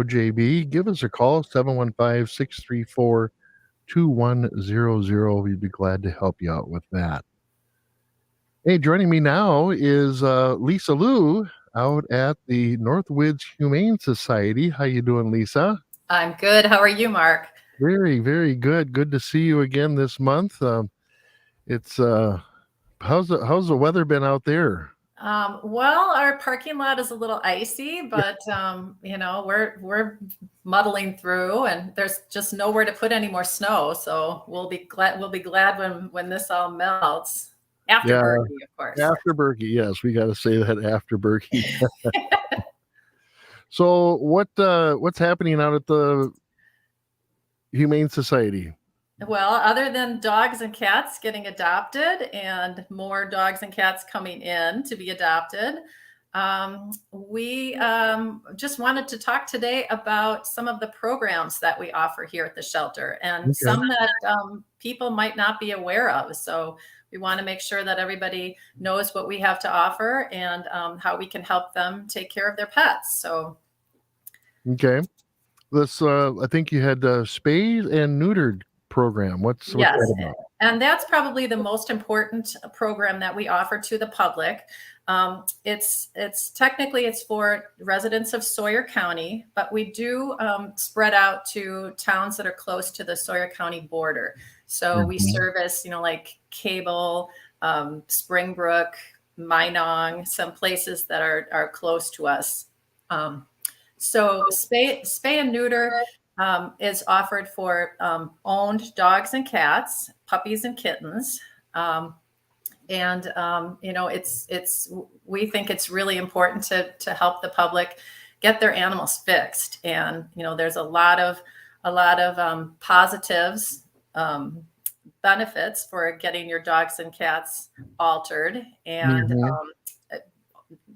JB. Give us a call, 715-634-2100. We'd be glad to help you out with that. Hey, joining me now is Lisa Lou out at the Northwoods Humane Society. How you doing, Lisa? I'm good. How are you, Mark? Very, very good. Good to see you again this month. It's how's the weather been out there? Well, our parking lot is a little icy, but we're muddling through, and there's just nowhere to put any more snow. So we'll be glad when this all melts. After Yeah, Berkeley, of course. after Berkey. Yes, we got to say that after Berkey. So what's happening out at the Humane Society? Well, other than dogs and cats getting adopted and more dogs and cats coming in to be adopted, we just wanted to talk today about some of the programs that we offer here at the shelter and Okay. some that people might not be aware of. So we want to make sure that everybody knows what we have to offer and how we can help them take care of their pets. So Okay. This I think you had spay and neutered program. What's yes, that about? and that's probably the most important program that we offer to the public. It's technically it's for residents of Sawyer County, but we do spread out to towns that are close to the Sawyer County border. So we service, like Cable, Springbrook, Minong, some places that are close to us. So spay and neuter is offered for owned dogs and cats, puppies and kittens. It's we think it's really important to help the public get their animals fixed. And there's a lot of positives, benefits for getting your dogs and cats altered, and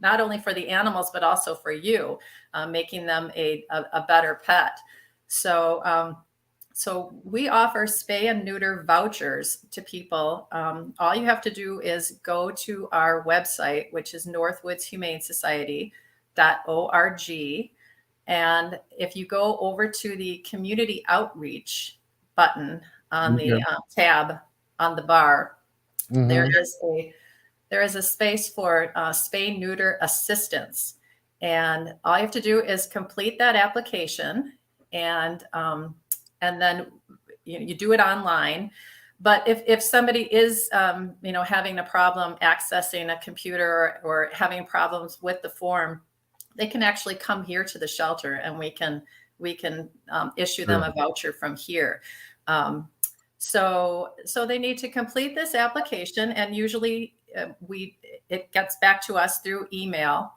not only for the animals but also for you, making them a better pet. So we offer spay and neuter vouchers to people. All you have to do is go to our website, which is northwoodshumanesociety.org. And if you go over to the community outreach button on the tab on the bar, there is a space for spay neuter assistance. And all you have to do is complete that application, and then you do it online. But if somebody is having a problem accessing a computer or having problems with the form, they can actually come here to the shelter, and we can issue them a voucher from here. So they need to complete this application, and usually it gets back to us through email,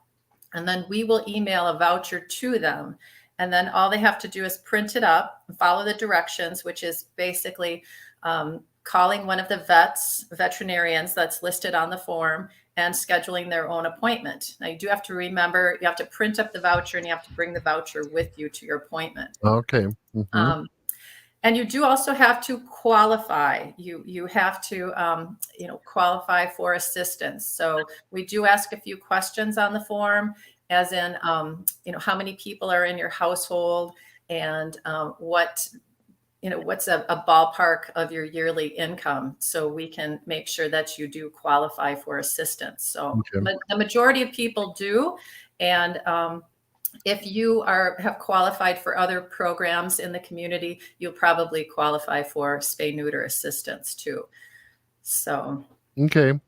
and then we will email a voucher to them. And then all they have to do is print it up and follow the directions, which is basically calling one of the veterinarians that's listed on the form and scheduling their own appointment. Now, you do have to remember, you have to print up the voucher and you have to bring the voucher with you to your appointment. Okay. And you do also have to qualify. You have to qualify for assistance. So we do ask a few questions on the form, as in how many people are in your household, and what's a ballpark of your yearly income, so we can make sure that you do qualify for assistance. So the majority of people do, and if you have qualified for other programs in the community, you'll probably qualify for spay neuter assistance too. So Okay.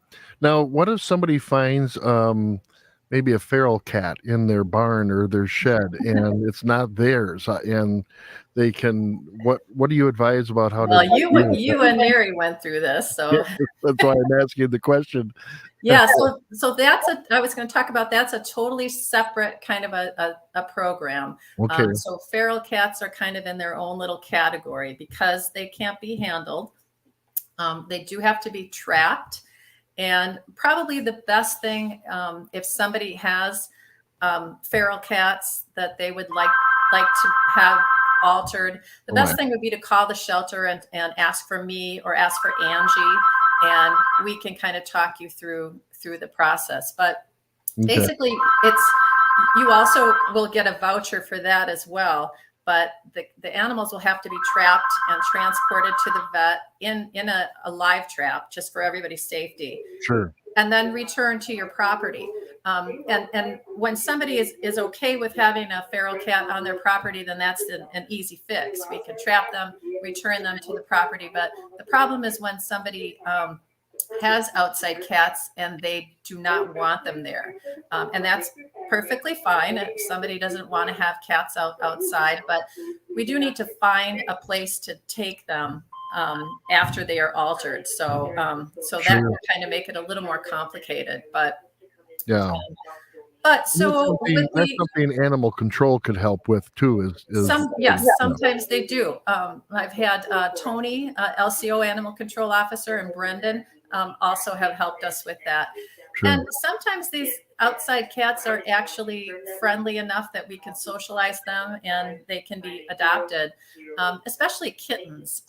Now, what if somebody finds maybe a feral cat in their barn or their shed and it's not theirs, and they can what do you advise about how well, to deal with you and Mary went through this, so that? That's why I'm asking the question. yeah. So I was going to talk about, that's a totally separate kind of a program. Okay. So feral cats are kind of in their own little category because they can't be handled. They do have to be trapped. And probably the best thing, if somebody has feral cats that they would like to have altered, the best thing would be to call the shelter and ask for me or ask for Angie, and we can kind of talk you through the process. But basically, You also will get a voucher for that as well. But the animals will have to be trapped and transported to the vet in a live trap, just for everybody's safety, Sure. and then return to your property. And when somebody is okay with having a feral cat on their property, then that's an easy fix. We can trap them, return them to the property. But the problem is when somebody has outside cats and they do not want them there. And that's perfectly fine if somebody doesn't want to have cats outside, but we do need to find a place to take them after they are altered. So that Sure. can kind of make it a little more complicated. Yeah. But so That's something animal control could help with too. Sometimes they do. I've had Tony, LCO animal control officer, and Brendan also have helped us with that. Sure. And sometimes these outside cats are actually friendly enough that we can socialize them and they can be adopted, especially kittens.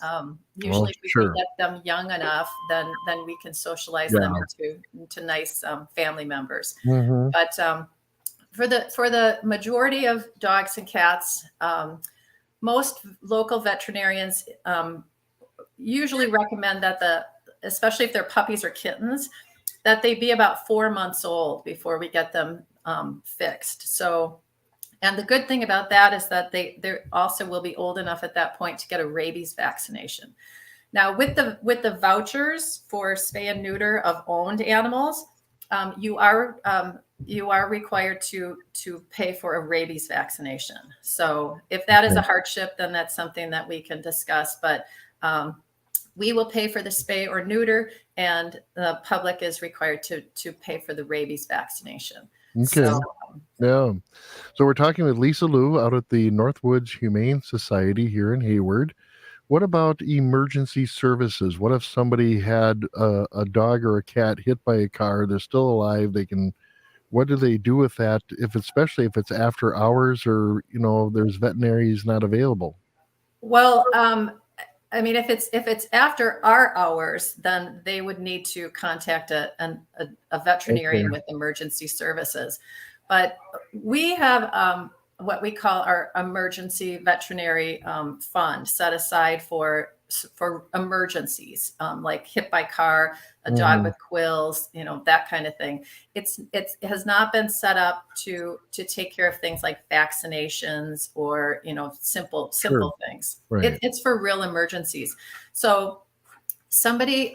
Usually if we can get them young enough, then we can socialize them into nice family members. Mm-hmm. But for the majority of dogs and cats, most local veterinarians usually recommend that especially if they're puppies or kittens, that they be about 4 months old before we get them fixed. So, and the good thing about that is that they also will be old enough at that point to get a rabies vaccination. Now, with the vouchers for spay and neuter of owned animals, you are required to pay for a rabies vaccination. So, if that is a hardship, then that's something that we can discuss. But we will pay for the spay or neuter, and the public is required to pay for the rabies vaccination. Okay. So we're talking with Lisa Liu out at the Northwoods Humane Society here in Hayward. What about emergency services? What if somebody had a dog or a cat hit by a car? They're still alive. What do they do with that? Especially if it's after hours or there's veterinaries not available. Well, I mean, if it's after our hours, then they would need to contact a veterinarian with emergency services. But we have what we call our emergency veterinary fund set aside for emergencies, like hit by car, a dog with quills, that kind of thing. It has not been set up to take care of things like vaccinations or simple things. Right. It's for real emergencies. So somebody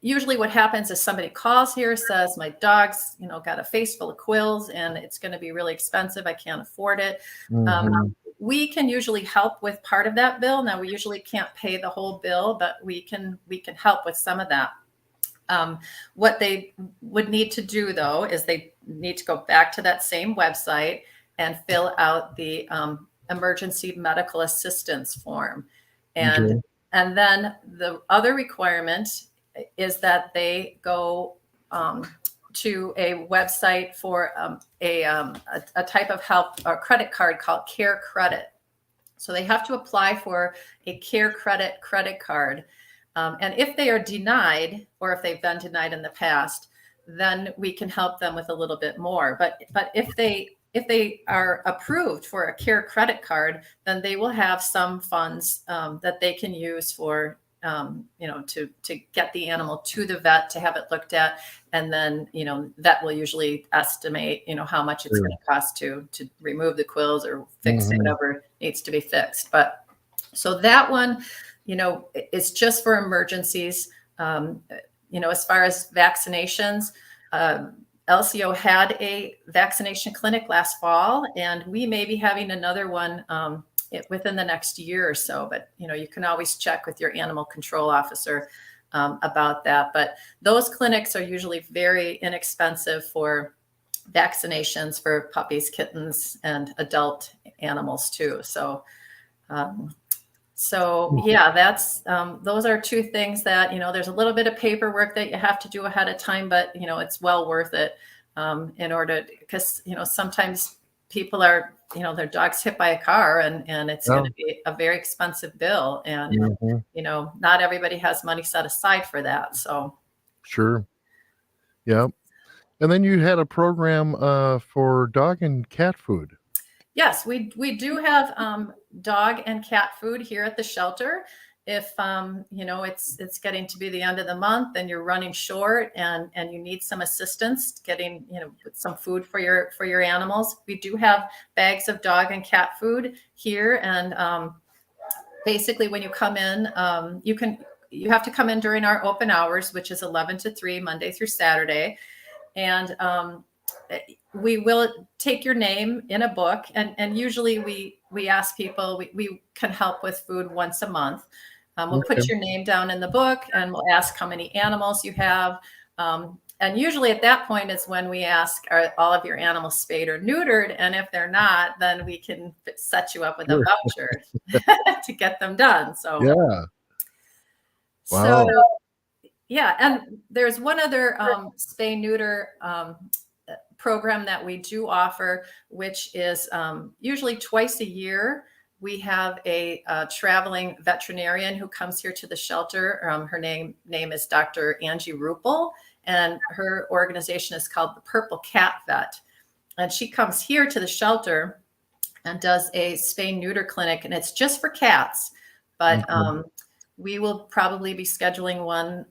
usually what happens is somebody calls here, says my dog's got a face full of quills and it's going to be really expensive, I can't afford it. We can usually help with part of that bill. Now, we usually can't pay the whole bill, but we can help with some of that. What they would need to do, though, is they need to go back to that same website and fill out the emergency medical assistance form. And then the other requirement is that they go to a website for a type of help, a credit card called Care Credit. So they have to apply for a Care Credit credit card. And if they are denied, or if they've been denied in the past, then we can help them with a little bit more. But if they are approved for a Care Credit card, then they will have some funds that they can use for to get the animal to the vet to have it looked at, and then vet will usually estimate how much it's going to cost to remove the quills or fix whatever needs to be fixed. But so that one is just for emergencies. As far as vaccinations, LCO had a vaccination clinic last fall, and we may be having another one within the next year or so. But you can always check with your animal control officer about that. But those clinics are usually very inexpensive for vaccinations for puppies, kittens, and adult animals too. So yeah, that's those are two things that there's a little bit of paperwork that you have to do ahead of time, but it's well worth it in order, because sometimes people are their dog's hit by a car and it's going to be a very expensive bill, and not everybody has money set aside for that. So sure. Yeah. And then you had a program for dog and cat food. Yes, we do have dog and cat food here at the shelter. If it's getting to be the end of the month and you're running short and you need some assistance getting some food for your animals, we do have bags of dog and cat food here. And basically, when you come in, you have to come in during our open hours, which is 11 to 3, Monday through Saturday, and we will take your name in a book, and usually we ask people, we can help with food once a month. We'll Okay. put your name down in the book, and we'll ask how many animals you have. And usually at that point is when we ask, are all of your animals spayed or neutered? And if they're not, then we can set you up with a Sure. voucher to get them done. So, Yeah. so Wow. yeah, and there's one other spay neuter program that we do offer, which is usually twice a year. We have a traveling veterinarian who comes here to the shelter. Her name is Dr. Angie Rupel, and her organization is called the Purple Cat Vet. And she comes here to the shelter and does a spay neuter clinic, and it's just for cats. But we will probably be scheduling one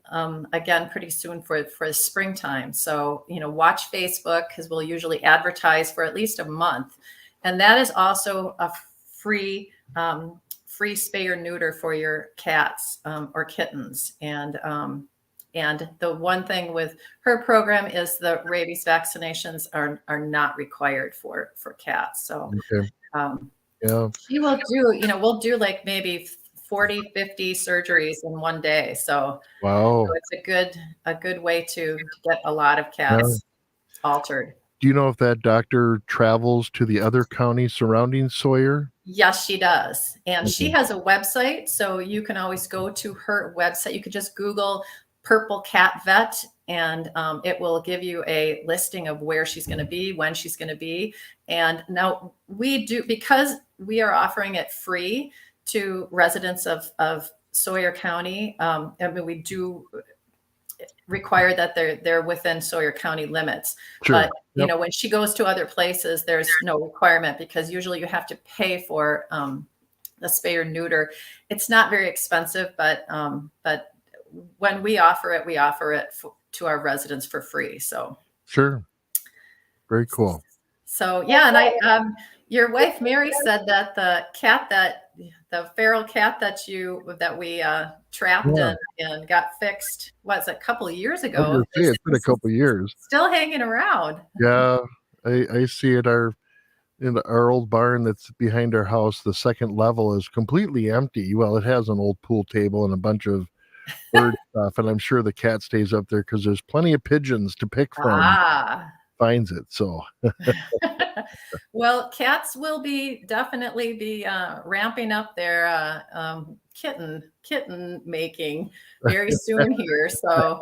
again pretty soon for the springtime. So, watch Facebook, because we'll usually advertise for at least a month. And that is also a free spay or neuter for your cats or kittens. And the one thing with her program is the rabies vaccinations are not required for cats. So Okay. Yeah. she will do, we'll do like maybe 40, 50 surgeries in one day. So Wow. it's a good way to get a lot of Yeah. cats altered. Do you know if that doctor travels to the other counties surrounding Sawyer? Yes, she does. And she Okay. has a website, so you can always go to her website. You could just Google Purple Cat Vet, and it will give you a listing of where she's going to be, when she's going to be. And now we do, because we are offering it free to residents of Sawyer County. I mean, we do require that they're within Sawyer County limits. Sure. But when she goes to other places, there's no requirement, because usually you have to pay for the spay or neuter. It's not very expensive, but when we offer it to our residents for free. So Sure. Very cool. So yeah, and your wife Mary said that the feral cat that we trapped Yeah. and got fixed, was a couple of years I was ago, gonna say it's been a couple of years. still hanging around. Yeah. I see it. In our old barn that's behind our house, the second level is completely empty. Well, it has an old pool table and a bunch of bird stuff, and I'm sure the cat stays up there because there's plenty of pigeons to pick from. Ah. Finds it. So Well, cats will definitely be ramping up their kitten making very soon here. So,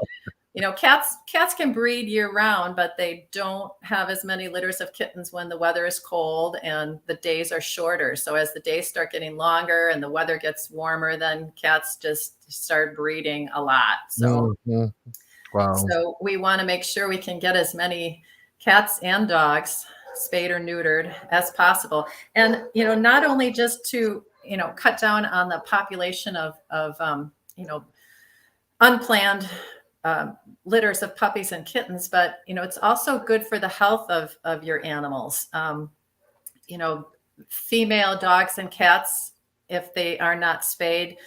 cats can breed year round, but they don't have as many litters of kittens when the weather is cold and the days are shorter. So as the days start getting longer and the weather gets warmer, then cats just start breeding a lot. So, wow. So we want to make sure we can get as many cats and dogs spayed or neutered as possible. And, not only just to, cut down on the population of unplanned litters of puppies and kittens, but, it's also good for the health of your animals. Female dogs and cats, if they are not spayed,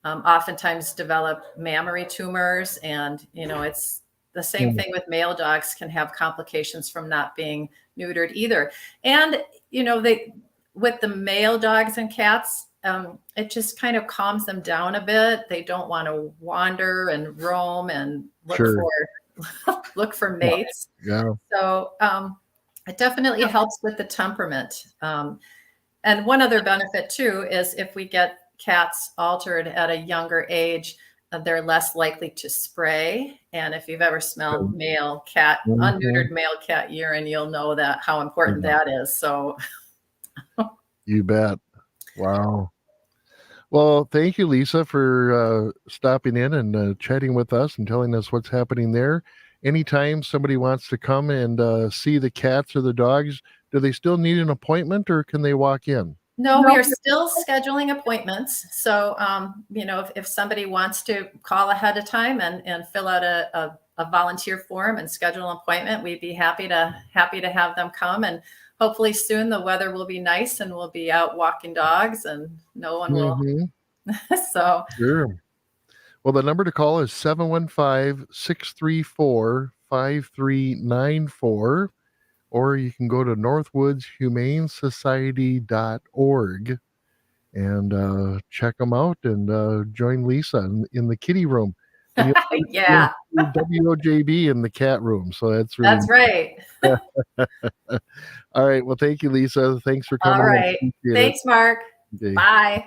oftentimes develop mammary tumors. And, it's the same thing with male dogs, can have complications from not being neutered either. And, with the male dogs and cats, it just kind of calms them down a bit. They don't want to wander and roam and look for mates. Yeah. So it definitely helps with the temperament. And one other benefit too is if we get cats altered at a younger age, they're less likely to spray. And if you've ever smelled unneutered male cat urine, you'll know how important that is. So you bet. Wow. Well, thank you, Lisa, for stopping in and chatting with us and telling us what's happening there. anytime somebody wants to come and see the cats or the dogs, do they still need an appointment or can they walk in? No, we are still scheduling appointments. So, if somebody wants to call ahead of time and fill out a volunteer form and schedule an appointment, we'd be happy to have them come. And hopefully soon the weather will be nice and we'll be out walking dogs and no one will. So sure. Well, the number to call is 715-634-5394, or you can go to northwoodshumanesociety.org and check them out and join Lisa in the kitty room. And yeah, WOJB in the cat room. So that's really that's right. All right. Well, thank you, Lisa. Thanks for coming. All right. Thanks, Mark. Okay. Bye.